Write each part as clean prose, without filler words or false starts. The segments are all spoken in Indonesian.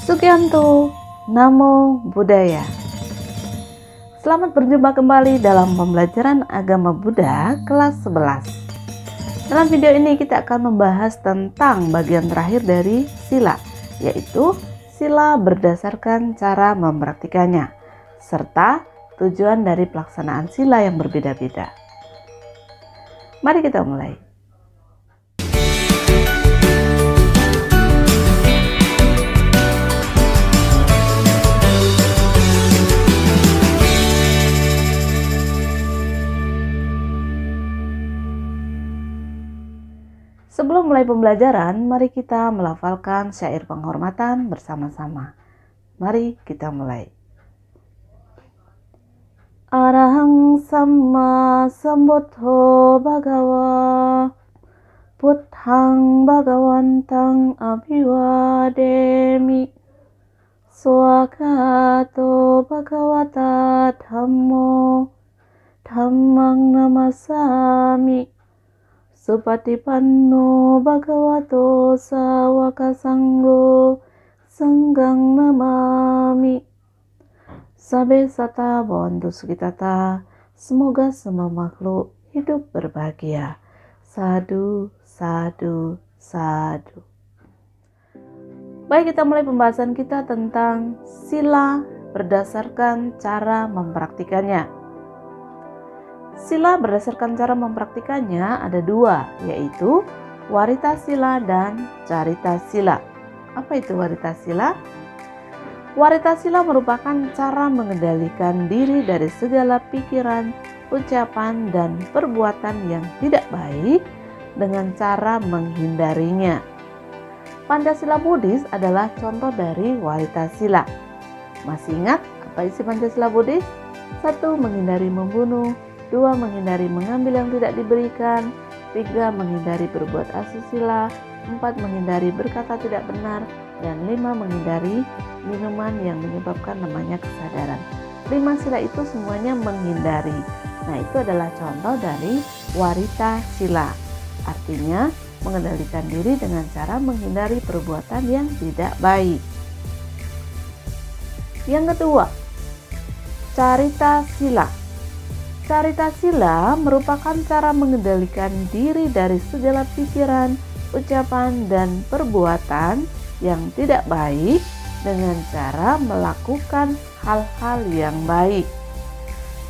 Sugianto, Namo Buddhaya. Selamat berjumpa kembali dalam pembelajaran agama Buddha kelas 11. Dalam video ini kita akan membahas tentang bagian terakhir dari sila, yaitu sila berdasarkan cara mempraktikannya, serta tujuan dari pelaksanaan sila yang berbeda-beda. Mari kita mulai. Sebelum mulai pembelajaran, mari kita melafalkan syair penghormatan bersama-sama. Mari kita mulai. Arahang Samma Sambuddho Bhagava Buddhang Bhagawantang Abhivademi Swakato Bhagavata Dhammo Dhammang Namasami Supatipanno Bhagavato Sawaka Sanggo Sanggang Namami. Sabe sata bontu sukitata, semoga semua makhluk hidup berbahagia. Sadu, sadu, sadu. Baik, kita mulai pembahasan kita tentang sila berdasarkan cara mempraktikannya. Sila berdasarkan cara mempraktikannya ada dua, yaitu warita sila dan carita sila. Apa itu warita sila? Warita sila merupakan cara mengendalikan diri dari segala pikiran, ucapan, dan perbuatan yang tidak baik dengan cara menghindarinya. Pancasila Buddhis adalah contoh dari warita sila. Masih ingat apa isi Pancasila Buddhis? 1. Menghindari membunuh. 2. Menghindari mengambil yang tidak diberikan. 3. Menghindari berbuat asusila. 4. Menghindari berkata tidak benar. Dan 5. Menghindari minuman yang menyebabkan lemahnya kesadaran. 5 sila itu semuanya menghindari. Nah, itu adalah contoh dari warita sila. Artinya mengendalikan diri dengan cara menghindari perbuatan yang tidak baik. Yang kedua, carita sila. Carita sila merupakan cara mengendalikan diri dari segala pikiran, ucapan, dan perbuatan yang tidak baik dengan cara melakukan hal-hal yang baik.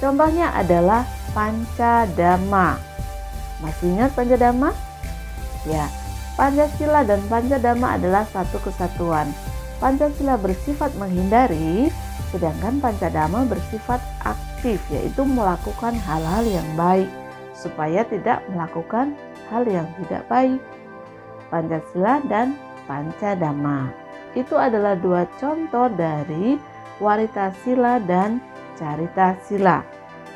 Contohnya adalah Pancadhamma. Masih ingat Pancadhamma? Ya, Pancasila dan Pancadhamma adalah satu kesatuan. Pancasila bersifat menghindari, sedangkan Pancadhamma bersifat aktif, yaitu melakukan hal-hal yang baik supaya tidak melakukan hal yang tidak baik. Pancasila dan Pancadhamma itu adalah dua contoh dari warita sila dan carita sila.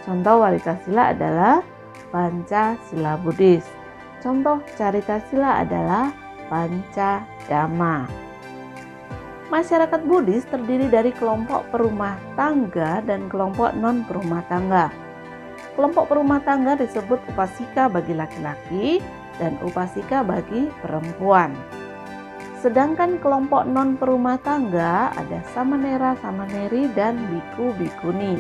Contoh warita sila adalah Pancasila Buddhis. Contoh carita sila adalah Pancadhamma. Masyarakat Buddhis terdiri dari kelompok perumah tangga dan kelompok non-perumah tangga. Kelompok perumah tangga disebut upasika bagi laki-laki dan upasika bagi perempuan. Sedangkan kelompok non-perumah tangga ada samanera, samaneri, dan biku, bikuni.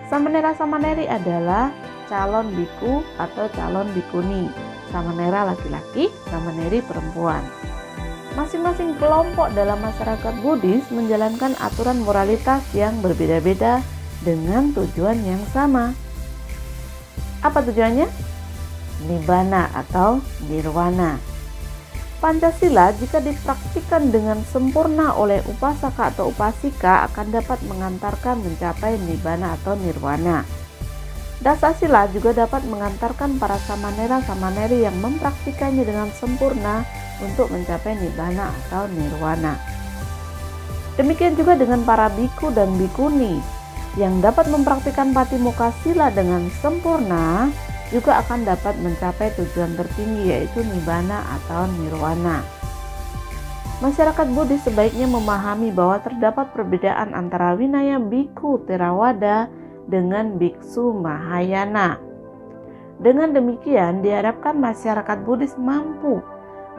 Samanera, samaneri adalah calon biku atau calon bikuni. Samanera laki-laki, samaneri perempuan. Masing-masing kelompok dalam masyarakat Buddhis menjalankan aturan moralitas yang berbeda-beda dengan tujuan yang sama. Apa tujuannya? Nibbana atau nirwana. Pancasila jika dipraktikkan dengan sempurna oleh upasaka atau upasika akan dapat mengantarkan mencapai nibbana atau nirwana. Dasasila juga dapat mengantarkan para samanera samaneri yang mempraktikannya dengan sempurna untuk mencapai nibbana atau nirwana. Demikian juga dengan para biku dan bikuni yang dapat mempraktikkan patimokkha-sila dengan sempurna juga akan dapat mencapai tujuan tertinggi, yaitu nibbana atau nirwana. Masyarakat Buddhis sebaiknya memahami bahwa terdapat perbedaan antara winaya biku Theravada dengan biksu Mahayana. Dengan demikian diharapkan masyarakat Buddhis mampu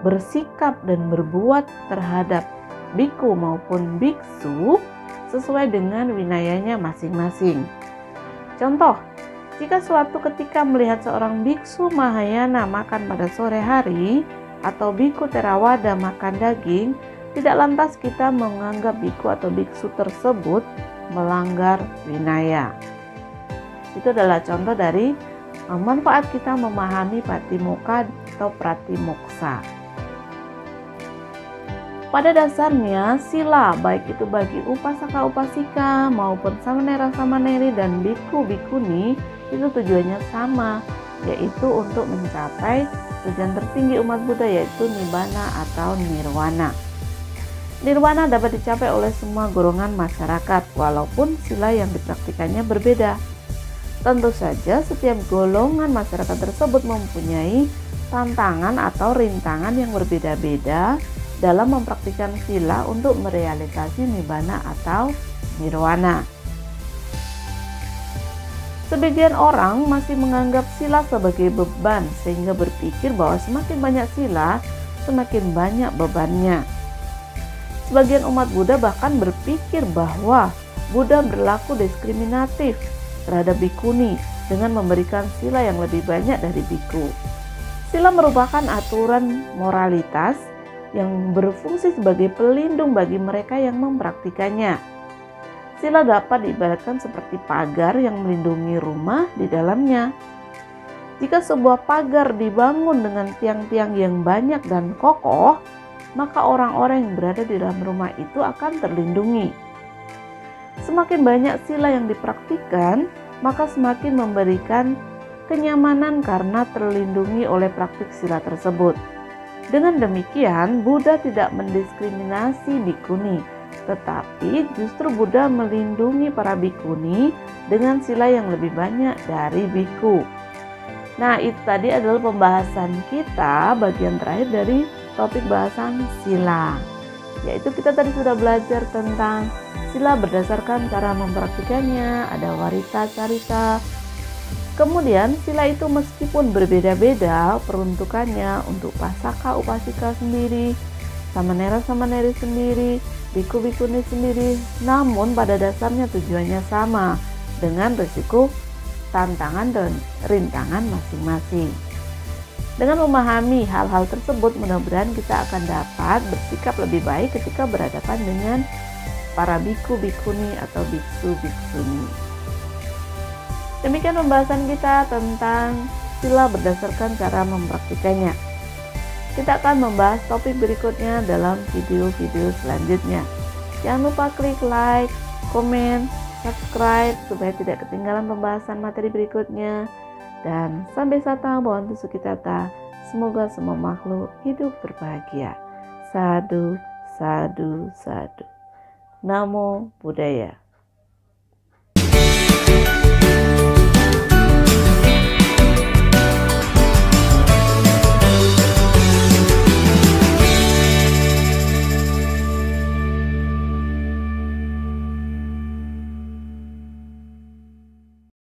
bersikap dan berbuat terhadap biku maupun biksu sesuai dengan winayanya masing-masing. Contoh, jika suatu ketika melihat seorang biksu Mahayana makan pada sore hari atau biku Theravada makan daging, tidak lantas kita menganggap biku atau biksu tersebut melanggar winaya. Itu adalah contoh dari manfaat kita memahami patimokkha atau pratimoksa. Pada dasarnya, sila baik itu bagi upasaka-upasika maupun samanera-samaneri dan biku-bikuni itu tujuannya sama, yaitu untuk mencapai tujuan tertinggi umat Buddha, yaitu nibbana atau nirwana. Nirwana dapat dicapai oleh semua golongan masyarakat walaupun sila yang dipraktikannya berbeda. Tentu saja setiap golongan masyarakat tersebut mempunyai tantangan atau rintangan yang berbeda-beda dalam mempraktikkan sila untuk merealisasi nibbana atau nirwana. Sebagian orang masih menganggap sila sebagai beban sehingga berpikir bahwa semakin banyak sila, semakin banyak bebannya. Sebagian umat Buddha bahkan berpikir bahwa Buddha berlaku diskriminatif terhadap bikuni dengan memberikan sila yang lebih banyak dari biku. Sila merupakan aturan moralitas yang berfungsi sebagai pelindung bagi mereka yang mempraktikannya. Sila dapat diibaratkan seperti pagar yang melindungi rumah di dalamnya. Jika sebuah pagar dibangun dengan tiang-tiang yang banyak dan kokoh, maka orang-orang yang berada di dalam rumah itu akan terlindungi. Semakin banyak sila yang dipraktikkan, maka semakin memberikan kenyamanan karena terlindungi oleh praktik sila tersebut. Dengan demikian, Buddha tidak mendiskriminasi bikuni, tetapi justru Buddha melindungi para bikuni dengan sila yang lebih banyak dari biku. Nah, itu tadi adalah pembahasan kita bagian terakhir dari topik bahasan sila, yaitu kita tadi sudah belajar tentang sila berdasarkan cara mempraktikannya, ada warita, carita. Kemudian sila itu meskipun berbeda-beda peruntukannya untuk pasaka upasika sendiri, samanera-samaneri sendiri, biku-bikuni sendiri, namun pada dasarnya tujuannya sama dengan risiko, tantangan dan rintangan masing-masing. Dengan memahami hal-hal tersebut, mudah-mudahan kita akan dapat bersikap lebih baik ketika berhadapan dengan para biku-bikuni atau biksu-biksuni. Demikian pembahasan kita tentang sila berdasarkan cara mempraktikannya. Kita akan membahas topik berikutnya dalam video-video selanjutnya. Jangan lupa klik like, komen, subscribe supaya tidak ketinggalan pembahasan materi berikutnya. Dan sampai sata bhavantu sukhitata. Semoga semua makhluk hidup berbahagia. Sadhu, sadhu, sadhu. Namo Buddhaya.